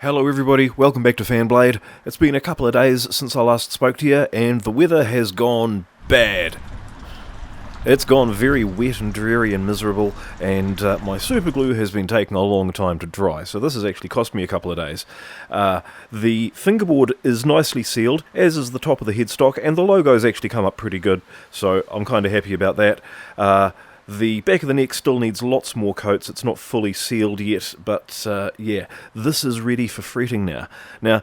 Hello everybody, welcome back to Fanblade. It's been a couple of days since I last spoke to you, and the weather has gone bad. It's gone very wet and dreary and miserable, and my super glue has been taking a long time to dry, so this has actually cost me a couple of days. The fingerboard is nicely sealed, as is the top of the headstock, and the logo's actually come up pretty good, so I'm kind of happy about that. The back of the neck still needs lots more coats. It's not fully sealed yet, but yeah, this is ready for fretting now. Now,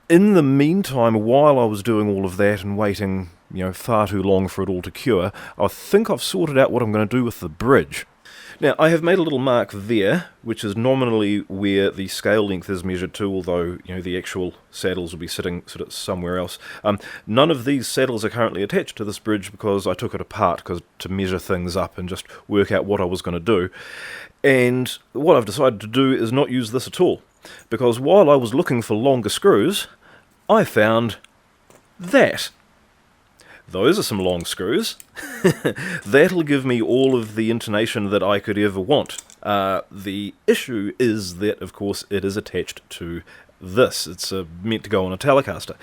in the meantime, while I was doing all of that and waiting, far too long for it all to cure, I think I've sorted out what I'm going to do with the bridge. Now, I have made a little mark there, which is nominally where the scale length is measured to, although, the actual saddles will be sitting sort of somewhere else. None of these saddles are currently attached to this bridge because I took it apart to measure things up and just work out what I was going to do. And what I've decided to do is not use this at all, because while I was looking for longer screws, I found that. Those are some long screws. That'll give me all of the intonation that I could ever want. The issue is that, of course, it is attached to this. It's meant to go on a Telecaster.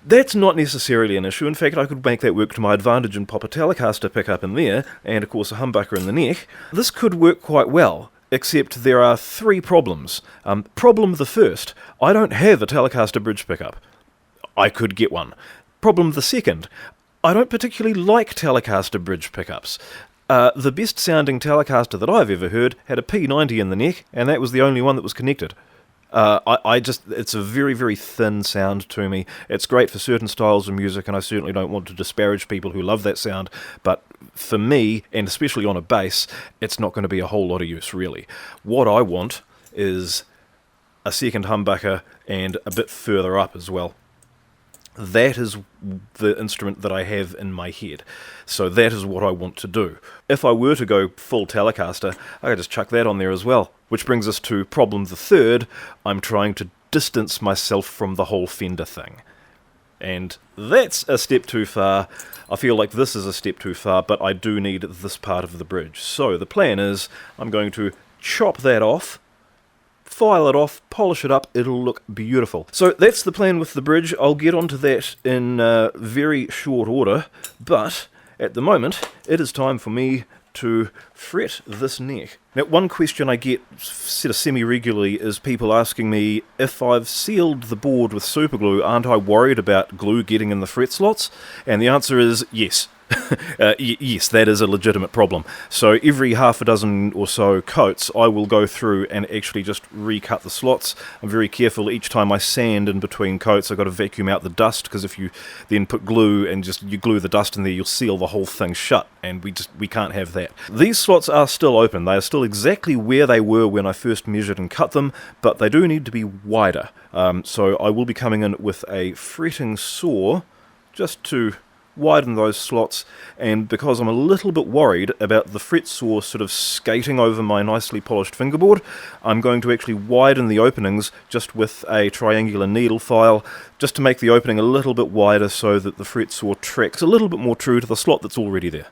That's not necessarily an issue. In fact, I could make that work to my advantage and pop a Telecaster pickup in there, and of course a humbucker in the neck. This could work quite well, except there are three problems. Problem the first, I don't have a Telecaster bridge pickup. I could get one. Problem the second, I don't particularly like Telecaster bridge pickups. The best sounding Telecaster that I've ever heard had a P90 in the neck, and that was the only one that was connected. It's a very, very thin sound to me. It's great for certain styles of music, and I certainly don't want to disparage people who love that sound, but for me, and especially on a bass, it's not going to be a whole lot of use, really. What I want is a second humbucker and a bit further up as well. That is the instrument that I have in my head. So that is what I want to do. If I were to go full Telecaster, I could just chuck that on there as well. Which brings us to problem the third. I'm trying to distance myself from the whole Fender thing. And that's a step too far. I feel like this is a step too far, but I do need this part of the bridge. So the plan is I'm going to chop that off, file it off, polish it up, it'll look beautiful. So that's the plan with the bridge. I'll get onto that in very short order, but at the moment it is time for me to fret this neck. Now, one question I get sort of semi-regularly is people asking me, if I've sealed the board with super glue, aren't I worried about glue getting in the fret slots? And the answer is yes. Yes, that is a legitimate problem. So every half a dozen or so coats, I will go through and actually just recut the slots. I'm very careful each time I sand in between coats. I've got to vacuum out the dust, because if you then put glue and you glue the dust in there, you'll seal the whole thing shut, and we can't have that. These slots are still open. They are still exactly where they were when I first measured and cut them, but they do need to be wider. So I will be coming in with a fretting saw just to widen those slots, and because I'm a little bit worried about the fret saw sort of skating over my nicely polished fingerboard, I'm going to actually widen the openings just with a triangular needle file, just to make the opening a little bit wider so that the fret saw tracks a little bit more true to the slot that's already there.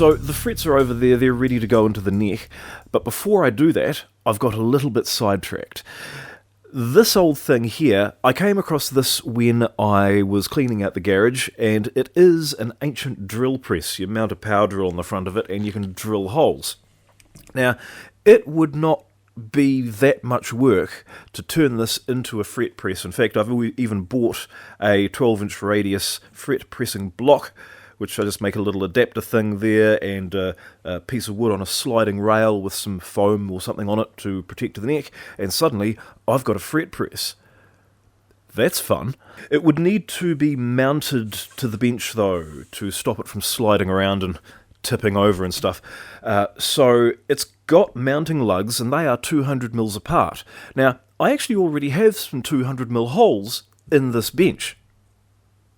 So the frets are over there, they're ready to go into the neck, but before I do that, I've got a little bit sidetracked. This old thing here, I came across this when I was cleaning out the garage, and it is an ancient drill press. You mount a power drill on the front of it, and you can drill holes. Now, it would not be that much work to turn this into a fret press. In fact, I've even bought a 12-inch radius fret pressing block, which I just make a little adapter thing there and a piece of wood on a sliding rail with some foam or something on it to protect the neck, and suddenly I've got a fret press. That's fun. It would need to be mounted to the bench though, to stop it from sliding around and tipping over and stuff. So it's got mounting lugs, and they are 200 mils apart. Now, I actually already have some 200 mil holes in this bench.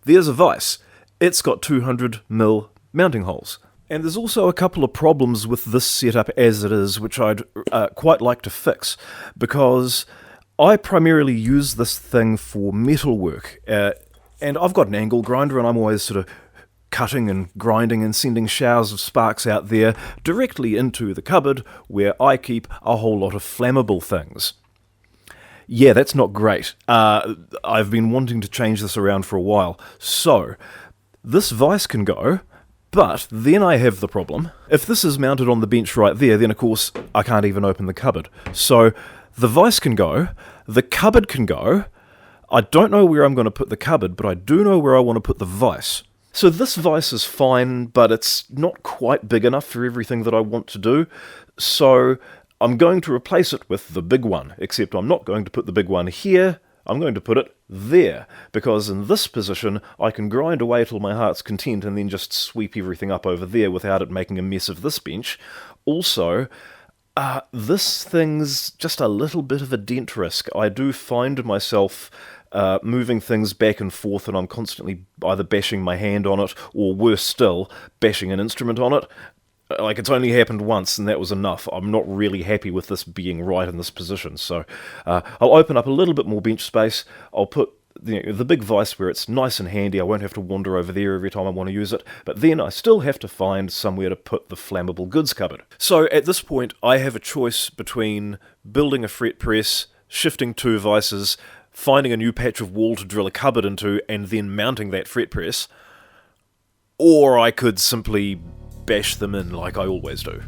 There's a vise. It's got 200 mil mounting holes. And there's also a couple of problems with this setup as it is, which I'd quite like to fix, because I primarily use this thing for metal work, and I've got an angle grinder, and I'm always sort of cutting and grinding and sending showers of sparks out there directly into the cupboard where I keep a whole lot of flammable things. Yeah, that's not great. I've been wanting to change this around for a while. So, this vise can go, but then I have the problem. If this is mounted on the bench right there, then of course I can't even open the cupboard. So, the vise can go, the cupboard can go. I don't know where I'm going to put the cupboard, but I do know where I want to put the vise. So this vise is fine, but it's not quite big enough for everything that I want to do. So I'm going to replace it with the big one, except I'm not going to put the big one here, I'm going to put it there, because in this position I can grind away till my heart's content and then just sweep everything up over there without it making a mess of this bench. Also, this thing's just a little bit of a dent risk. I do find myself moving things back and forth, and I'm constantly either bashing my hand on it, or worse still, bashing an instrument on it. Like, it's only happened once, and that was enough. I'm not really happy with this being right in this position, so I'll open up a little bit more bench space. I'll put the big vise where it's nice and handy. I won't have to wander over there every time I want to use it, but then I still have to find somewhere to put the flammable goods cupboard. So at this point, I have a choice between building a fret press, shifting two vices, finding a new patch of wall to drill a cupboard into, and then mounting that fret press, or I could simply bash them in like I always do.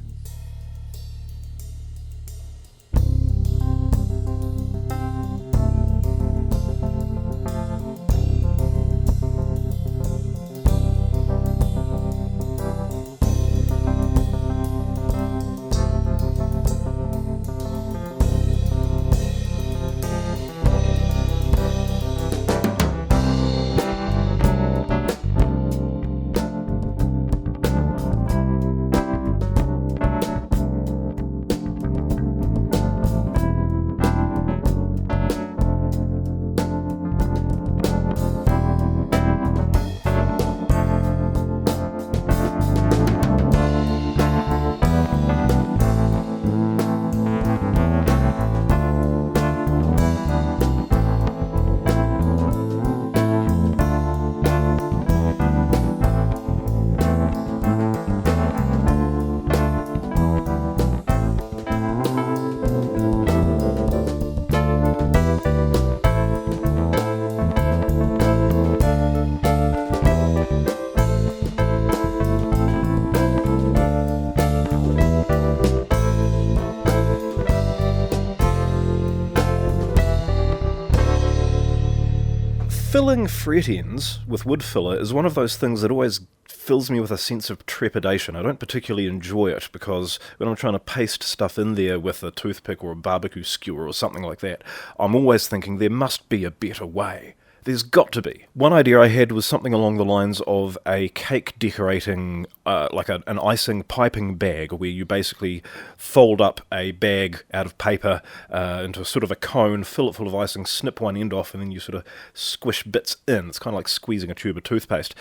Filling fret ends with wood filler is one of those things that always fills me with a sense of trepidation. I don't particularly enjoy it, because when I'm trying to paste stuff in there with a toothpick or a barbecue skewer or something like that, I'm always thinking there must be a better way. There's got to be. One idea I had was something along the lines of a cake decorating, like an icing piping bag, where you basically fold up a bag out of paper into sort of a cone, fill it full of icing, snip one end off, and then you sort of squish bits in. It's kind of like squeezing a tube of toothpaste.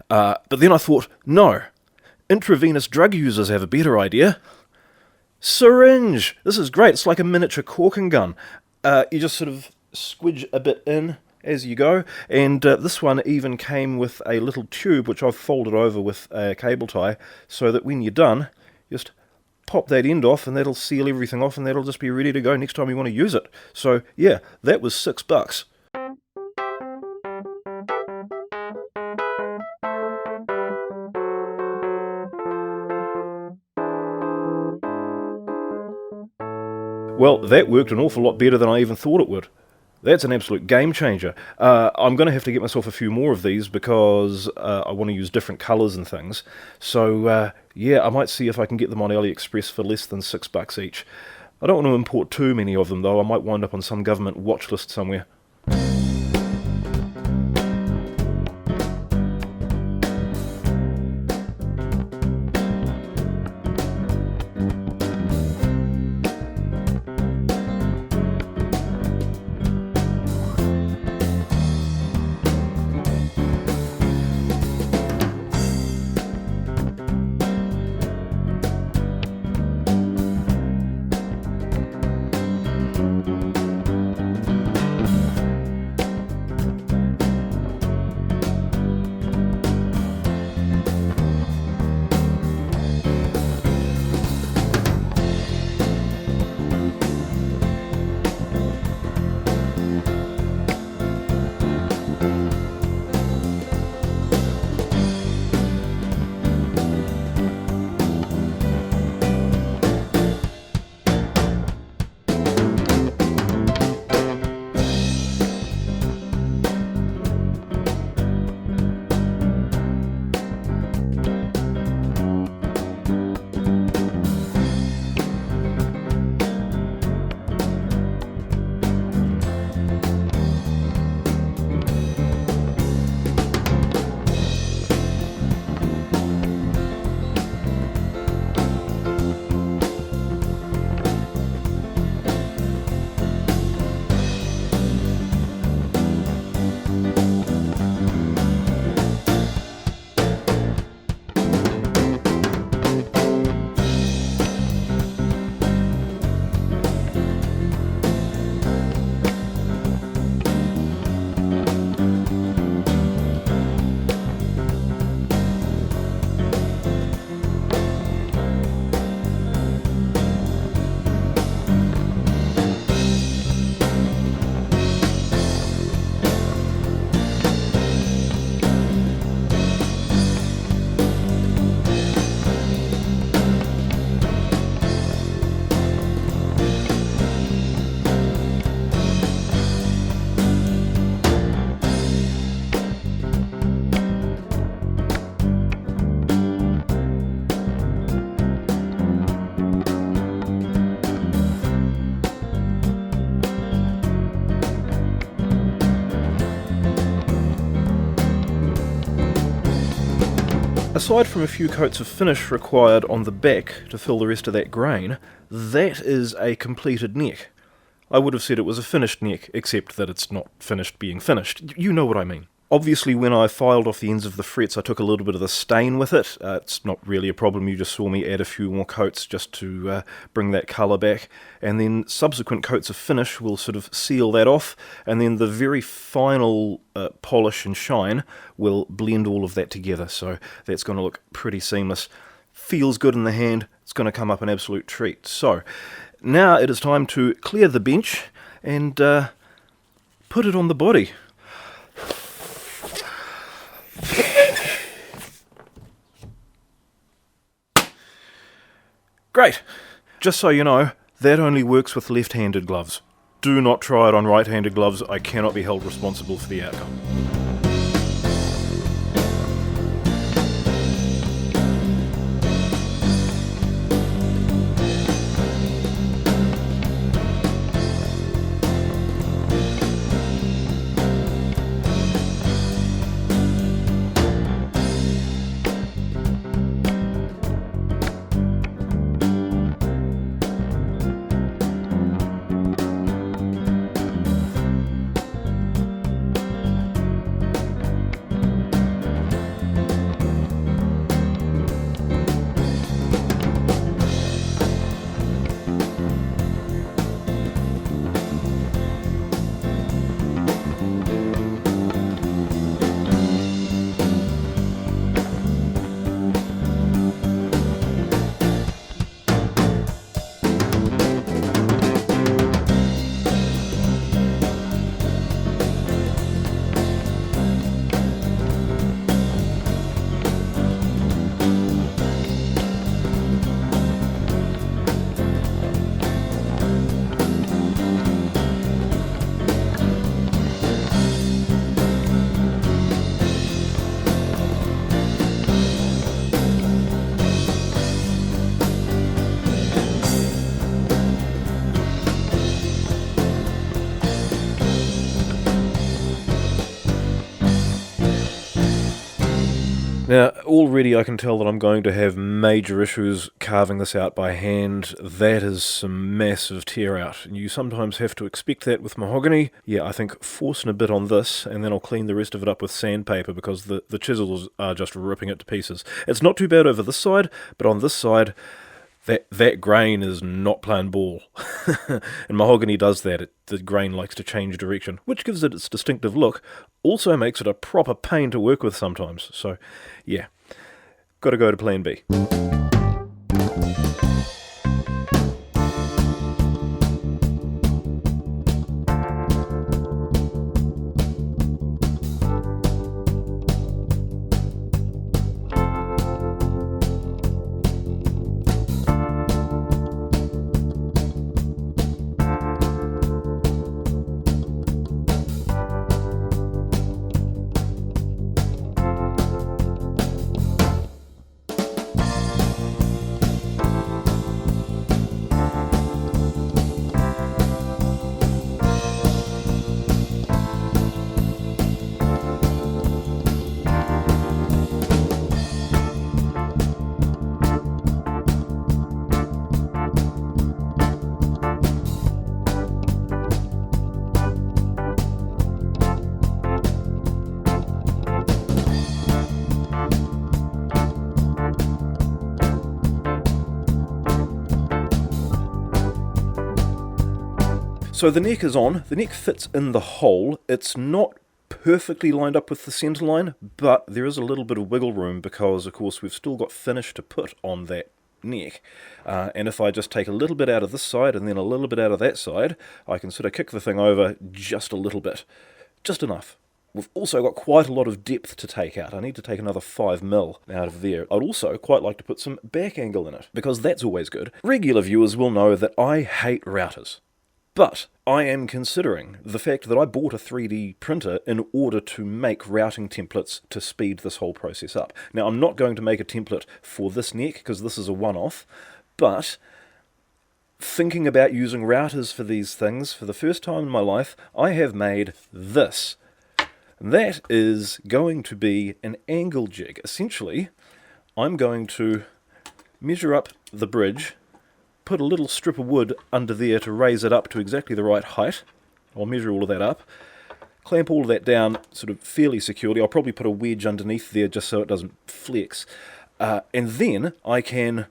But then I thought, no, intravenous drug users have a better idea. Syringe! This is great. It's like a miniature corking gun. You just sort of squidge a bit in, as you go, and this one even came with a little tube which I've folded over with a cable tie, so that when you're done, just pop that end off and that'll seal everything off and that'll just be ready to go next time you want to use it. So yeah, that was $6. Well, that worked an awful lot better than I even thought it would. That's an absolute game changer. I'm going to have to get myself a few more of these because I want to use different colours and things. So yeah, I might see if I can get them on AliExpress for less than $6 each. I don't want to import too many of them though. I might wind up on some government watch list somewhere. Aside from a few coats of finish required on the back to fill the rest of that grain, that is a completed neck. I would have said it was a finished neck, except that it's not finished being finished. You know what I mean. Obviously, when I filed off the ends of the frets, I took a little bit of the stain with it. It's not really a problem. You just saw me add a few more coats just to bring that colour back. And then subsequent coats of finish will sort of seal that off. And then the very final polish and shine will blend all of that together. So that's going to look pretty seamless. Feels good in the hand. It's going to come up an absolute treat. So now it is time to clear the bench and put it on the body. Great. Just so you know, that only works with left-handed gloves. Do not try it on right-handed gloves. I cannot be held responsible for the outcome. already I can tell that I'm going to have major issues carving this out by hand. That is some massive tear out. And you sometimes have to expect that with mahogany. Yeah, I think forcing a bit on this, and then I'll clean the rest of it up with sandpaper because the chisels are just ripping it to pieces. It's not too bad over this side, but on this side, that grain is not playing ball. And mahogany does that. The grain likes to change direction, which gives it its distinctive look. Also makes it a proper pain to work with sometimes. So, yeah, got to go to plan B. So the neck is on, the neck fits in the hole. It's not perfectly lined up with the centre line, but there is a little bit of wiggle room because, of course, we've still got finish to put on that neck. And if I just take a little bit out of this side and then a little bit out of that side, I can sort of kick the thing over just a little bit. Just enough. We've also got quite a lot of depth to take out. I need to take another 5mm out of there. I'd also quite like to put some back angle in it, because that's always good. Regular viewers will know that I hate routers. But I am considering the fact that I bought a 3D printer in order to make routing templates to speed this whole process up. Now, I'm not going to make a template for this neck because this is a one-off, but thinking about using routers for these things for the first time in my life, I have made this. That is going to be an angle jig. Essentially, I'm going to measure up the bridge, put a little strip of wood under there to raise it up to exactly the right height. I'll measure all of that up, clamp all of that down sort of fairly securely. I'll probably put a wedge underneath there just so it doesn't flex. And then I can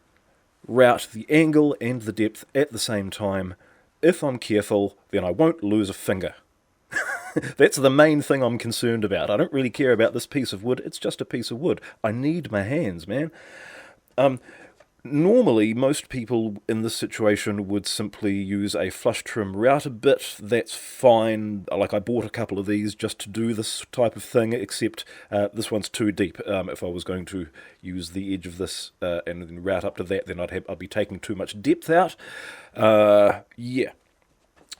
route the angle and the depth at the same time. If I'm careful, then I won't lose a finger. That's the main thing I'm concerned about. I don't really care about this piece of wood. It's just a piece of wood. I need my hands, man. Normally, most people in this situation would simply use a flush trim router bit. That's fine. Like, I bought a couple of these just to do this type of thing, except this one's too deep. If I was going to use the edge of this and then route up to that, then I'd be taking too much depth out. Yeah.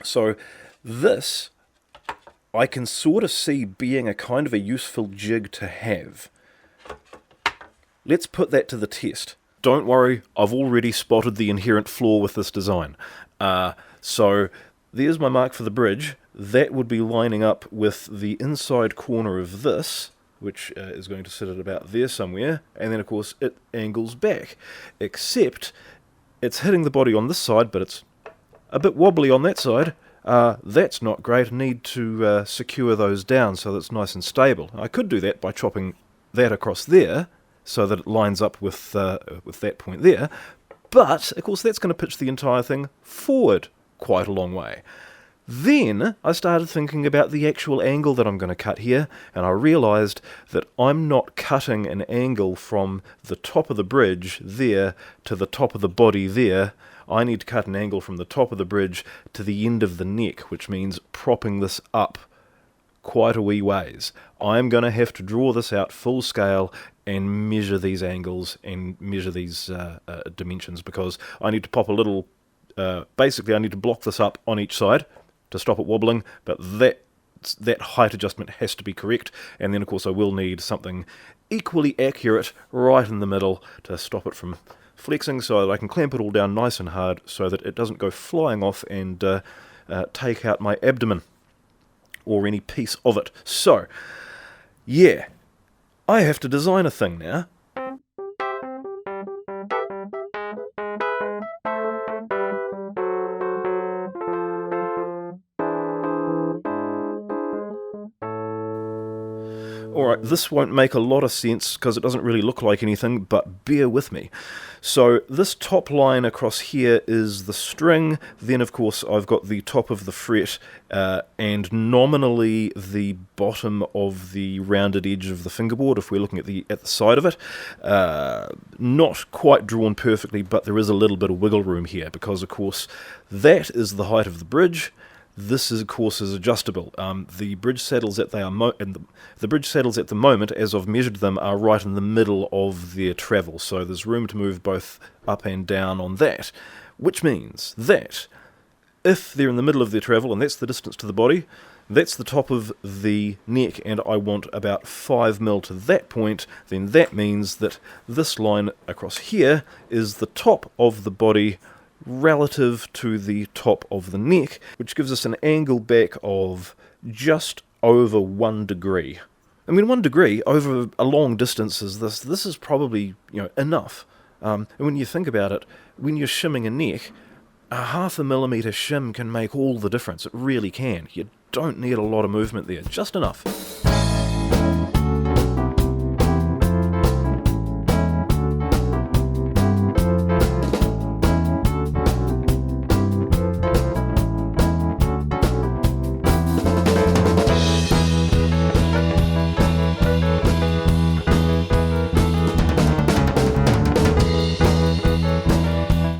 So this, I can sort of see being a kind of a useful jig to have. Let's put that to the test. Don't worry, I've already spotted the inherent flaw with this design. So there's my mark for the bridge. That would be lining up with the inside corner of this, which is going to sit at about there somewhere, and then of course it angles back. Except it's hitting the body on this side, but it's a bit wobbly on that side. That's not great. I need to secure those down so that it's nice and stable. I could do that by chopping that across there, so that it lines up with that point there. But, of course, that's going to pitch the entire thing forward quite a long way. Then I started thinking about the actual angle that I'm going to cut here, and I realised that I'm not cutting an angle from the top of the bridge there to the top of the body there. I need to cut an angle from the top of the bridge to the end of the neck, which means propping this up quite a wee ways. I'm going to have to draw this out full scale and measure these angles and measure these dimensions, because I need to pop a little, basically I need to block this up on each side to stop it wobbling, but that height adjustment has to be correct, and then of course I will need something equally accurate right in the middle to stop it from flexing, so that I can clamp it all down nice and hard so that it doesn't go flying off and take out my abdomen or any piece of it. So, yeah, I have to design a thing now. Alright, this won't make a lot of sense because it doesn't really look like anything, but bear with me. So this top line across here is the string, then of course I've got the top of the fret and nominally the bottom of the rounded edge of the fingerboard if we're looking at the side of it. Not quite drawn perfectly, but there is a little bit of wiggle room here because of course that is the height of the bridge. This, of course, is adjustable. The bridge saddles that the bridge saddles at the moment, as I've measured them, are right in the middle of their travel. So there's room to move both up and down on that, which means that if they're in the middle of their travel, and that's the distance to the body, that's the top of the neck, and I want about 5mm to that point, then that means that this line across here is the top of the body relative to the top of the neck, which gives us an angle back of just over 1 degree. I mean, 1 degree over a long distance is this is probably, enough. And when you think about it, when you're shimming a neck, a 0.5 millimeter shim can make all the difference. It really can. You don't need a lot of movement there, just enough.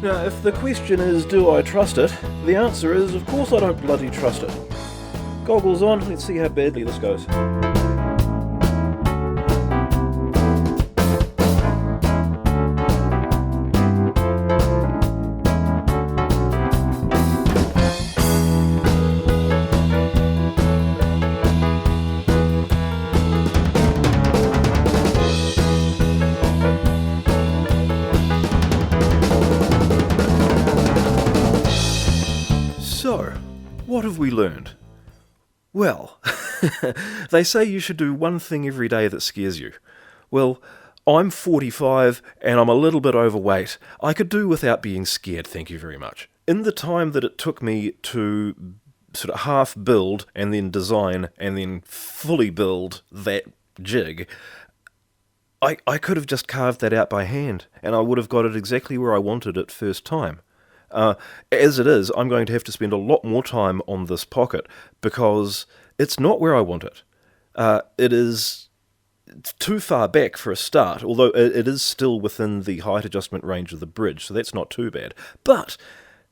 Now, if the question is, do I trust it? The answer is, of course I don't bloody trust it. Goggles on, let's see how badly this goes. So, what have we learned? Well, they say you should do one thing every day that scares you. Well, I'm 45 and I'm a little bit overweight. I could do without being scared, thank you very much. In the time that it took me to sort of half build and then design and then fully build that jig, I could have just carved that out by hand and I would have got it exactly where I wanted it first time. As it is, I'm going to have to spend a lot more time on this pocket because it's not where I want it. It is too far back for a start, although it is still within the height adjustment range of the bridge, so that's not too bad. But,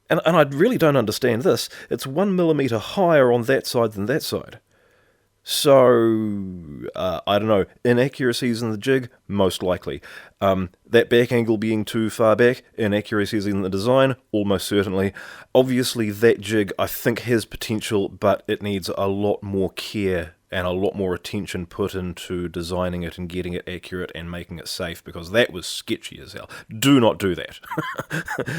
and I really don't understand this, it's 1 millimeter higher on that side than that side. So, I don't know, inaccuracies in the jig? Most likely. That back angle being too far back? Inaccuracies in the design? Almost certainly. Obviously, that jig, I think, has potential, but it needs a lot more care and a lot more attention put into designing it and getting it accurate and making it safe, because that was sketchy as hell. Do not do that.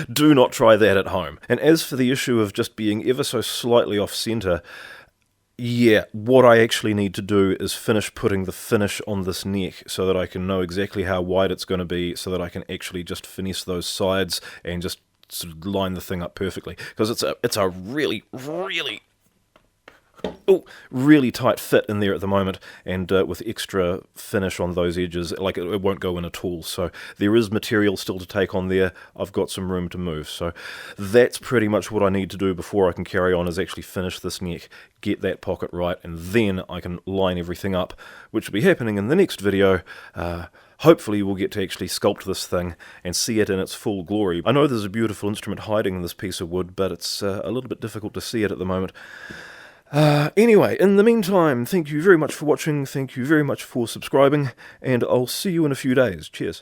Do not try that at home. And as for the issue of just being ever so slightly off-centre, yeah, what I actually need to do is finish putting the finish on this neck so that I can know exactly how wide it's going to be, so that I can actually just finesse those sides and just sort of line the thing up perfectly. Because it's a really, really tight fit in there at the moment, and with extra finish on those edges, like it won't go in at all. So there is material still to take on there. I've got some room to move. So that's pretty much what I need to do before I can carry on, is actually finish this neck, get that pocket right, and then I can line everything up, which will be happening in the next video. Hopefully we'll get to actually sculpt this thing and see it in its full glory. I know there's a beautiful instrument hiding in this piece of wood, but it's a little bit difficult to see it at the moment. Anyway, in the meantime, thank you very much for watching, thank you very much for subscribing, and I'll see you in a few days. Cheers.